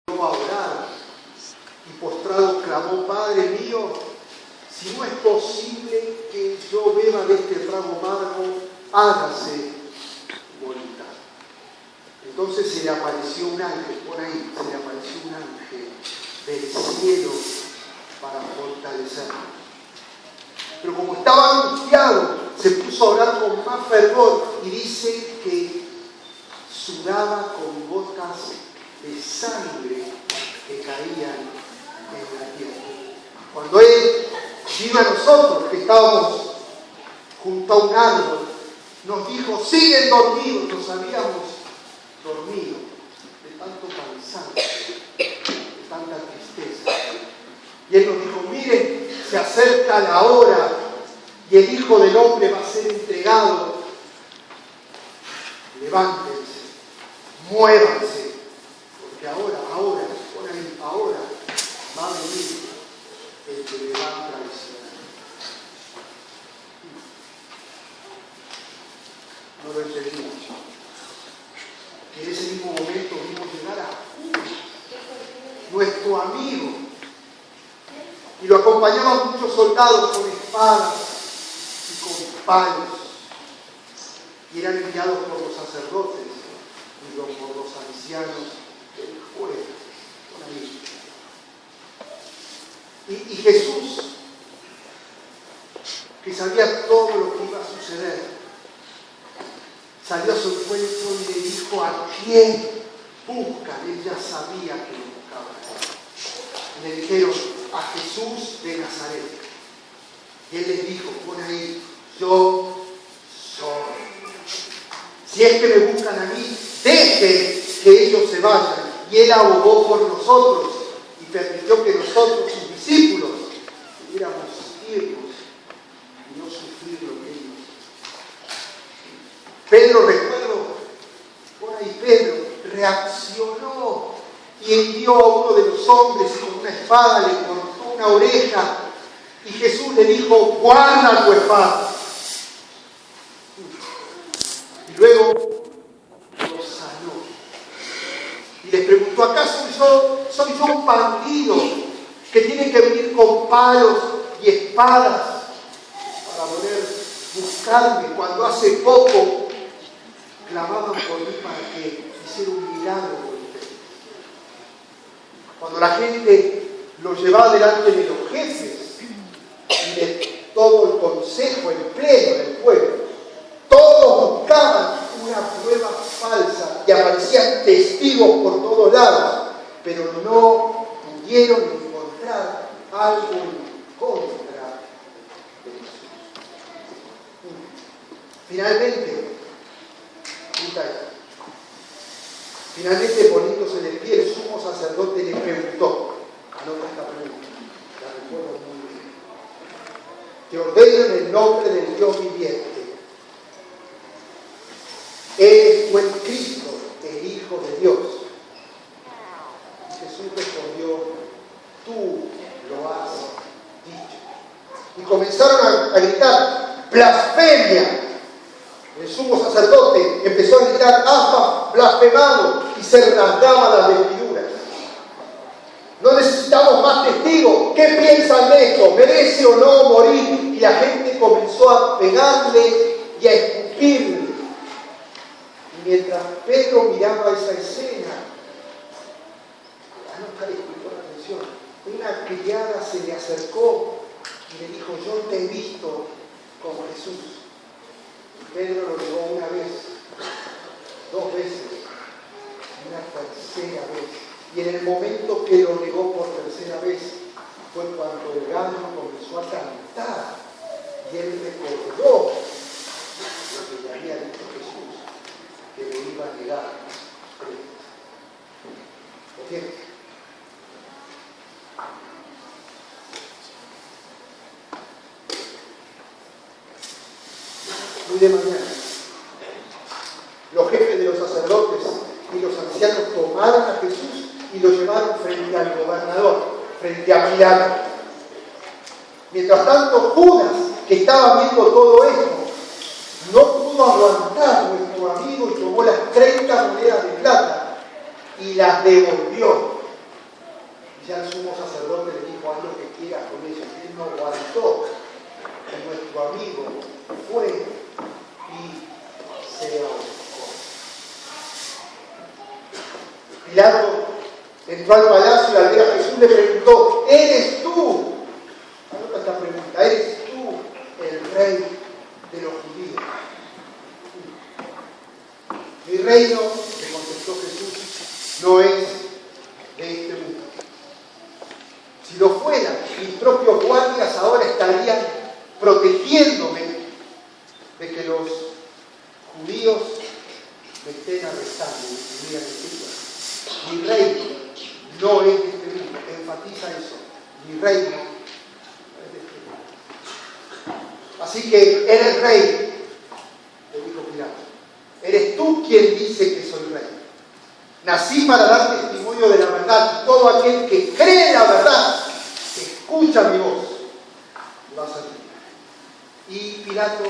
a orar y postrado clamó: Padre mío, si no es posible que yo beba de este trago amargo, hágase tu voluntad. Entonces se le apareció un ángel, por ahí, se le apareció un ángel del cielo para fortalecerlo. Pero como estaba angustiado, se puso a orar con más fervor y dice que sudaba con gotas de sangre que caían en la tierra. Cuando él vino a nosotros, que estábamos junto a un árbol, nos dijo: siguen dormidos. Nos habíamos dormido de tanto cansancio, de tanta tristeza. Y él nos dijo: miren, se acerca la hora y el Hijo del Hombre va a ser entregado. Levántense, muévanse, porque ahora va a venir el que le va a traicionar. No lo entendimos. Y en ese mismo momento vimos llegar a Judas, nuestro amigo, y lo acompañaban muchos soldados con espadas y con palos, y eran enviados por los sacerdotes y por los ancianos del pueblo. Por ahí. Y Jesús, que sabía todo lo que iba a suceder, salió a su encuentro y le dijo: ¿a quién buscan? Él ya sabía que lo buscaban. Y le dijeron: a Jesús de Nazaret. Y él les dijo, por ahí: yo soy. Si es que me buscan a mí, dejen que ellos se vayan. Y él abogó por nosotros y permitió que nosotros, sus discípulos, pudiéramos irnos y no sufrir lo que ellos. Pedro, recuerdo, por ahí Pedro reaccionó y hirió a uno de los hombres y con una espada le cortó una oreja. Y Jesús le dijo: guarda tu espada. Y luego lo sanó. Y les preguntó: ¿acaso soy yo un bandido que tiene que venir con palos y espadas para poder buscarme, cuando hace poco clamaban por mí para que hiciera un milagro por ustedes? Cuando la gente lo llevaba delante de los jefes y de todo el consejo en pleno del pueblo, todos buscaban una prueba falsa y aparecían testigos por todos lados, pero no pudieron encontrar algo en contra de Jesús. Finalmente, poniéndose de pie, el sumo sacerdote le preguntó, anota esta pregunta, la recuerdo muy bien: te ordeno en el nombre del Dios viviente, ¿eres tú el Cristo, el Hijo de Dios? Y Jesús respondió: tú lo has dicho. Y comenzaron a gritar: ¡blasfemia! El sumo sacerdote empezó a gritar: ¡has blasfemado! Y se rasgaba las vestiduras. No necesitamos más testigos. ¿Qué piensan de esto? ¿Merece o no morir? Y la gente comenzó a pegarle y a escupirle. Y mientras Pedro miraba esa escena, nunca le escuchó la atención, una criada se le acercó y le dijo: yo te he visto con Jesús. Pedro lo negó una vez, dos veces, una tercera vez. Y en el momento que lo negó por tercera vez fue cuando el gallo comenzó a cantar y él recordó lo que le había dicho Jesús, que lo iba a negar. ¿Lo tienes? Muy de mañana, los jefes de los sacerdotes y los ancianos tomaron a Jesús y lo llevaron frente al gobernador, frente a Pilato. Mientras tanto, Judas, que estaba viendo todo esto, no pudo aguantar nuestro amigo y tomó las 30 monedas de plata y las devolvió siquiera con ellos, él no aguantó. Y nuestro amigo fue y se ahorcó. Pilato entró al palacio y al ver a Jesús le preguntó: ¿eres tú? Anota esta pregunta: ¿eres tú el rey de los judíos? Mi reino, le contestó Jesús, no es de este mundo. Si lo fuera, mis propios guardias ahora estarían protegiéndome de que los judíos me estén arrestando. Mi reino no es de este mundo. Enfatiza eso. Mi reino no es de este mundo. Así que eres rey, le dijo Pilato. Eres tú quien dice que soy rey. Nací para dar testimonio de la verdad, y todo aquel que cree en la verdad, que escucha mi voz, va a salir. Y Pilato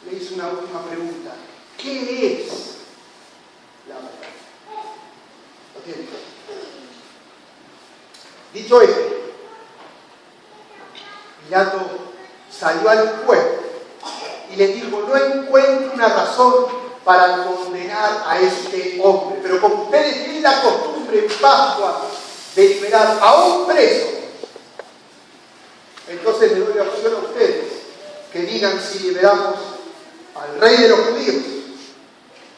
le hizo una última pregunta: ¿qué es la verdad? ¿Lo tienes? Dicho esto, Pilato salió al pueblo y le dijo: no encuentro una razón para condenar a este hombre, pero como ustedes tienen la costumbre en Pascua de liberar a un preso, entonces le doy la opción a ustedes que digan si liberamos al rey de los judíos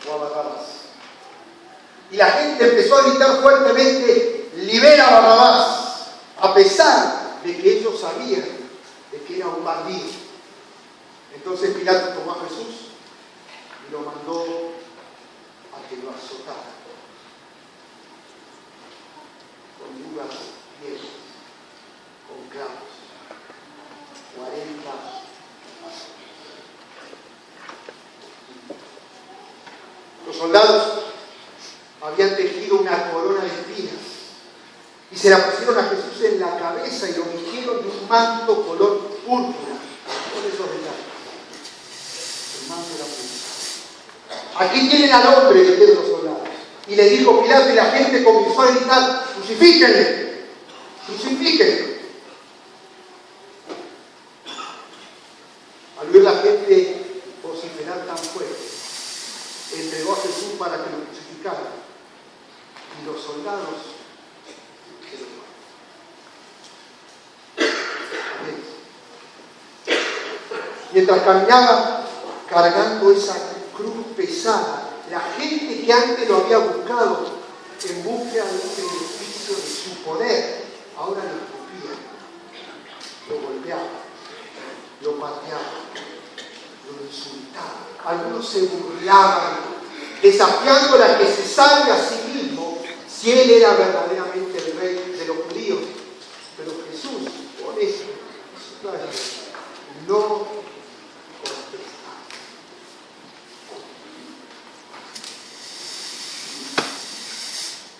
o a Barrabás. Y la gente empezó a gritar fuertemente: libera a Barrabás, a pesar de que ellos sabían de que era un bandido. Entonces Pilato tomó a Jesús y lo mandó a que lo azotara con duras piedras, con clavos, 40 azotes. Los soldados habían tejido una corona de espinas y se la pusieron a Jesús en la cabeza y lo vistieron de un manto color púrpura. Con esos detalles. El manto era púrpura. Aquí tienen al hombre, le dijeron los soldados. Y le dijo Pilato, y la gente comenzó a gritar: crucifíquenle, crucifíquenle. Al ver la gente vociferar tan fuerte, entregó a Jesús para que lo crucificaran. Y los soldados se lo llevaron. Mientras caminaba cargando esa cruz pesada, la gente que antes lo había buscado en búsqueda de un beneficio de su poder, ahora lo escupía, lo golpeaba, lo pateaba, lo insultaba. Algunos se burlaban, desafiándole a que se salve a sí mismo si él era verdaderamente el rey de los judíos. Pero Jesús, por eso, no contestaba.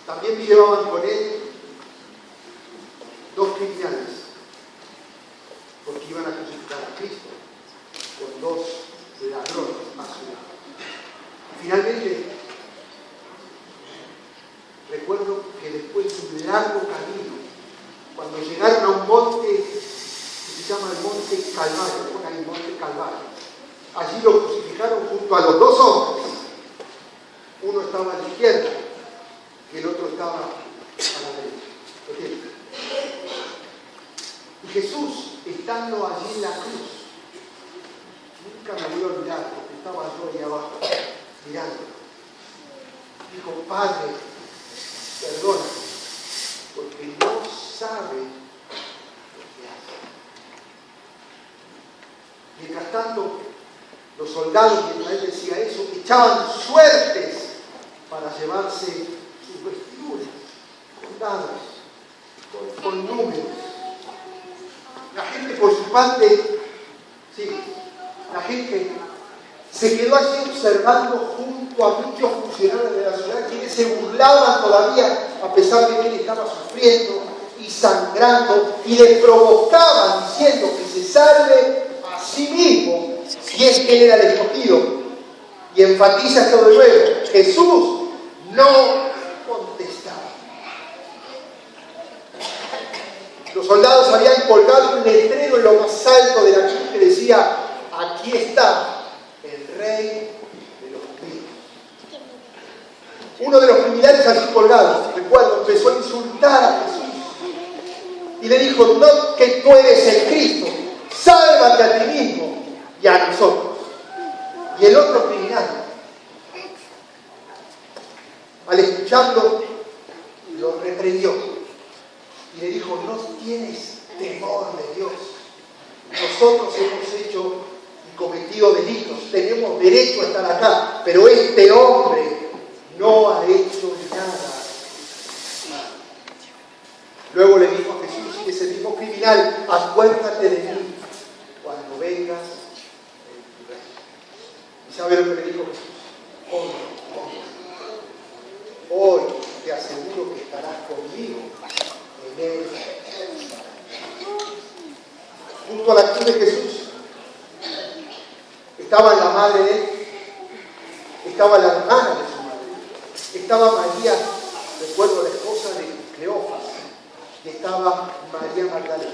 También llevaban con él 2 criminales, porque iban a crucificar a Cristo con 2 ladrones a su lado. Finalmente, recuerdo que después de un largo camino, cuando llegaron a un monte que se llama el Monte Calvario, por ahí, Monte Calvario, allí lo crucificaron junto a los 2 hombres. Uno estaba a la izquierda y el otro estaba a la derecha. Y Jesús, estando allí en la cruz, nunca me voy a olvidar, porque estaba yo ahí abajo, mirando. Dijo: Padre, perdona, porque no sabe lo que hace. Mientras tanto, los soldados, mientras él decía eso, echaban suertes para llevarse sus vestiduras, con dados, con números. La gente, por su parte, sí, la gente se quedó allí observando junto a muchos funcionarios de la ciudad, quienes se burlaban todavía, a pesar de que él estaba sufriendo y sangrando, y le provocaban diciendo que se salve a sí mismo si es que él era el escogido. Y enfatiza esto de nuevo: Jesús no contestaba. Los soldados habían colgado un letrero en lo más alto de la cruz que decía: aquí está el Rey de los judíos. Uno de los criminales allí colgados, recuerdo, empezó a insultar a Jesús y le dijo: no que tú eres el Cristo, sálvate a ti mismo y a nosotros. Y el otro criminal, al escucharlo, lo reprendió y le dijo: no tienes temor de Dios. Nosotros hemos hecho y cometido delitos, tenemos derecho a estar acá, pero este hombre no ha hecho nada. Luego le dijo a Jesús, y ese mismo criminal: acuérdate de mí cuando vengas en tu reino. ¿Y sabe lo que le dijo Jesús? Hoy te aseguro que estarás conmigo en el paraíso. Junto a la cruz de Jesús estaba la madre de él, estaba la hermana de su madre, estaba María, recuerdo, la esposa de Cleofas, y estaba María Magdalena.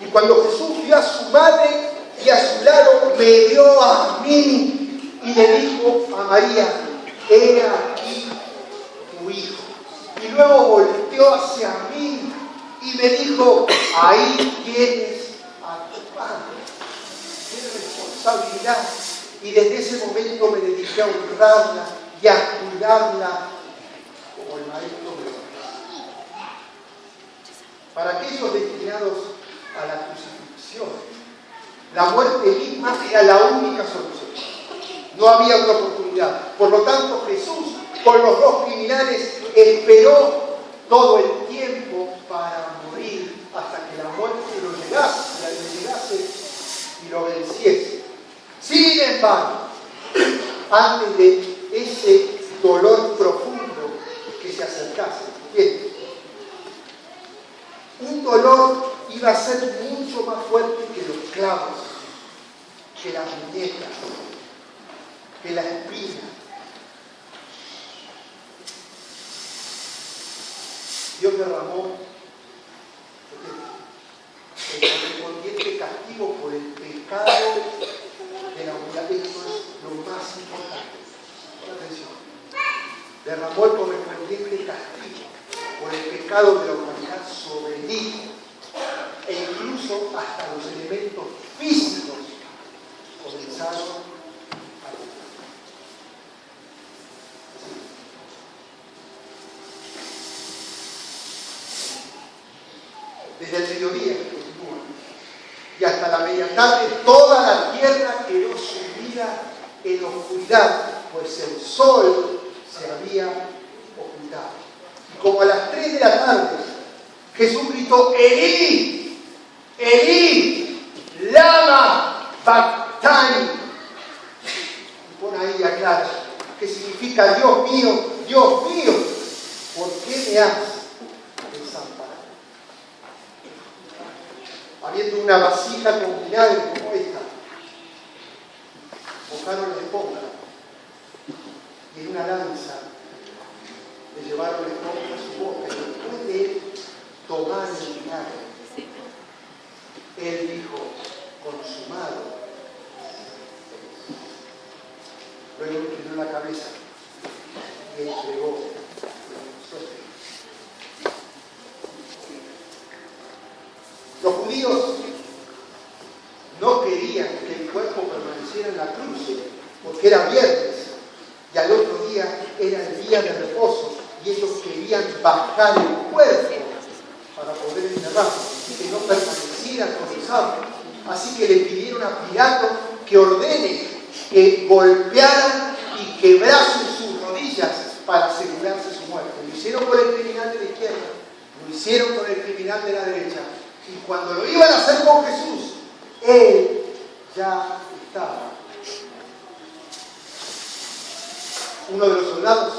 Y cuando Jesús vio a su madre y a su lado, me vio a mí y le dijo a María: he aquí tu hijo. Y luego volteó hacia mí y me dijo: ahí tienes a tu padre. ¡Qué responsabilidad! Y desde ese momento me dediqué a honrarla y a cuidarla como el maestro me lo. Para aquellos destinados a la crucifixión, la muerte misma era la única solución. No había otra oportunidad. Por lo tanto, Jesús, con los dos criminales, esperó todo el tiempo para morir hasta que la muerte lo llegase y lo venciese. Sin embargo, antes de ese dolor profundo que se acercase, ¿entiendes? Un dolor iba a ser mucho más fuerte que los clavos, que las muñecas, que la espina. Dios derramó el correspondiente castigo por el pecado de la humanidad. Esto es lo más importante. Pon atención. Derramó el correspondiente castigo por el pecado de la humanidad sobre el Hijo, e incluso hasta los elementos físicos comenzaron a temblar. Desde el mediodía, que continúa, y hasta la media tarde, toda la tierra quedó sumida en oscuridad, pues el sol se había ocultado. Y como a las 3 de la tarde, Jesús gritó: Elí, Elí, lama sabactani. Y pone ahí, aclara, que significa: Dios mío, ¿por qué me has desamparado? Habiendo una vasija con vinagre como esta, mojaron la esponja y en una lanza le llevaron la esponja a su boca, y después de él tomar el vinagre, él dijo: consumado. Luego inclinó la cabeza y entregó su espíritu. Los judíos no querían que el cuerpo permaneciera en la cruz, porque era viernes y al otro día era el día de reposo, y ellos querían bajar el cuerpo para poder enterrarlo y que no permaneciera con el sábado. Así que le pidieron a Pilato que ordene que golpearan y quebrasen sus rodillas para asegurarse su muerte. Lo hicieron con el criminal de la izquierda, lo hicieron con el criminal de la derecha, y cuando lo iban a hacer con Jesús, él ya estaba. Uno de los soldados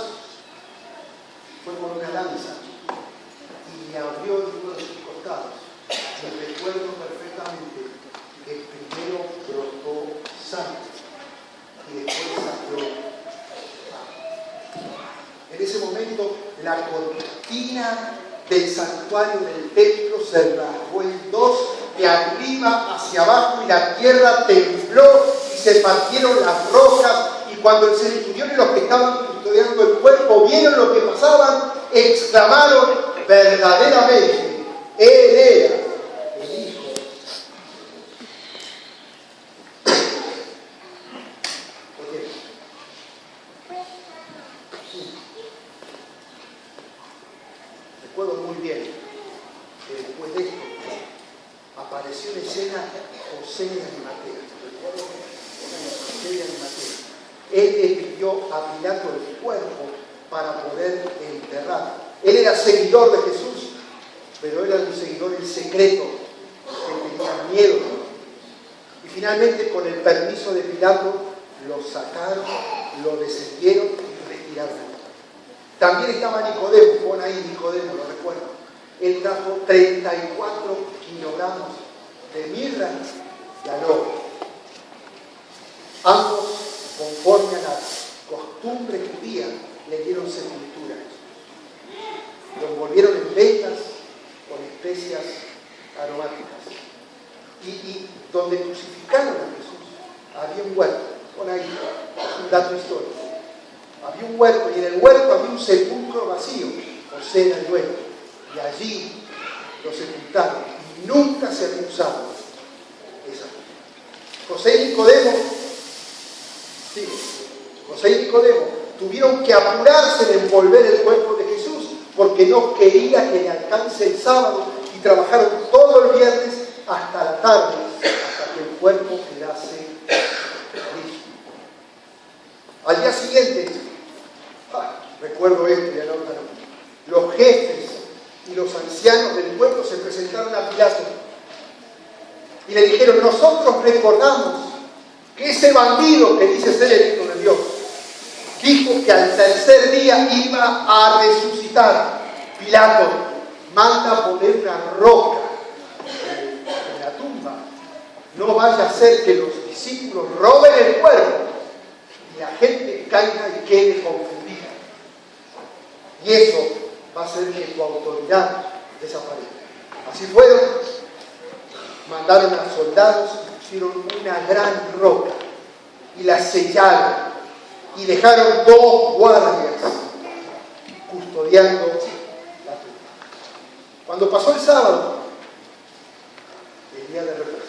fue con una lanza y le abrió uno de sus costados. Me recuerdo perfectamente que primero brotó sangre y después salió sangre. En ese momento la cortina del santuario del templo se rasgó en dos, de arriba hacia abajo, y la tierra tembló y se partieron las rocas. Y cuando el centurión y los que estaban custodiando el cuerpo vieron lo que pasaban, exclamaron: verdaderamente, Él era el Hijo. Recuerdo muy bien que después de esto apareció en escena José de Arimatea. Recuerdo José de Arimatea. Él le pidió a Pilato el cuerpo para poder enterrar. Él era seguidor de Jesús, pero era un seguidor en secreto, que tenía miedo. Y finalmente, con el permiso de Pilato, lo sacaron, lo descendieron y retiraron. También estaba Nicodemo, pon ahí Nicodemo, lo recuerdo. Él trajo 34 kilogramos de mirra y aloe. Ambos, conforme a la costumbre judía, le dieron sepultura. Lo envolvieron en velas con especias aromáticas. Y donde crucificaron a Jesús, había un huerto. Pon ahí, es un dato histórico. Había un huerto, y en el huerto había un sepulcro vacío. José era el dueño. Y allí lo sepultaron. Y nunca se había usado esa. José y Nicodemo tuvieron que apurarse de envolver el cuerpo de Jesús, porque no quería que le alcance el sábado, y trabajaron todo el viernes hasta la tarde, hasta que el cuerpo quedase listo. Al día siguiente, recuerdo esto y anótalo, los jefes y los ancianos del pueblo se presentaron a Pilato y le dijeron: nosotros recordamos que ese bandido que dice ser el Hijo de Dios dijo que al tercer día iba a resucitar. Pilato, manda poner una roca en la tumba. No vaya a ser que los discípulos roben el cuerpo y la gente caiga y quede confundida. Y eso va a hacer que tu autoridad desaparezca. Así fueron. Mandaron a soldados y pusieron una gran roca y la sellaron, y dejaron 2 guardias custodiando la tumba. Cuando pasó el sábado, el día de reposo,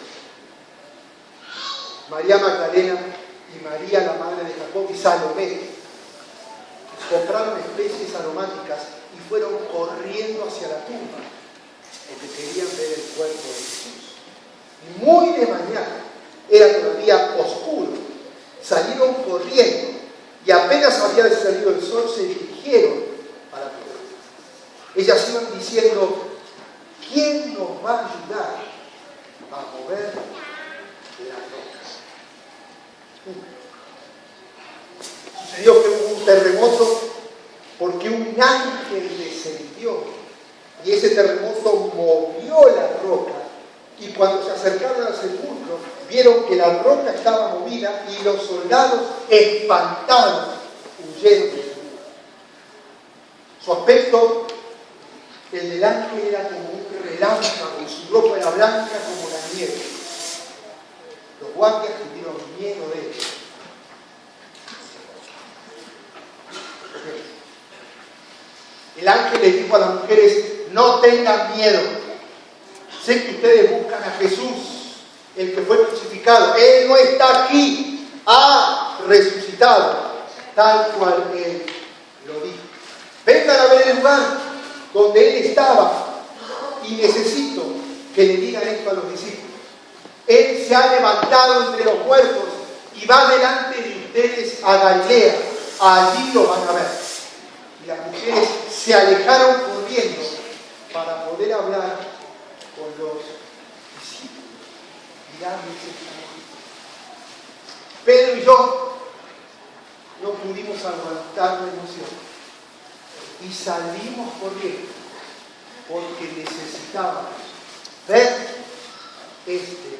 María Magdalena y María, la madre de Jacob, y Salomé compraron especies aromáticas y fueron corriendo hacia la tumba, porque querían ver el cuerpo de Jesús. Y muy de mañana, era todavía oscuro, salieron corriendo, y apenas había salido el sol, se dirigieron a la tumba. Ellas iban diciendo: ¿quién nos va a ayudar a mover la roca? Sucedió que hubo un terremoto porque un ángel descendió, y ese terremoto movió la roca, y cuando se acercaron al sepulcro vieron que la roca estaba movida, y los soldados, espantados, huyeron del lugar. Su aspecto, el del ángel, era como un relámpago, y su ropa era blanca como la nieve. Los guardias tuvieron miedo de él. El ángel les dijo a las mujeres: no tengan miedo. Sé que ustedes buscan a Jesús, el que fue crucificado. Él no está aquí, ha resucitado, tal cual Él lo dijo. Vengan a ver el lugar donde Él estaba, y necesito que le digan esto a los discípulos. Él se ha levantado entre los muertos y va delante de ustedes a Galilea. Allí lo van a ver. Y las mujeres se alejaron corriendo para poder hablar con los discípulos y darles esta noticia. Pedro y yo no pudimos aguantar la emoción y salimos corriendo porque necesitábamos ver este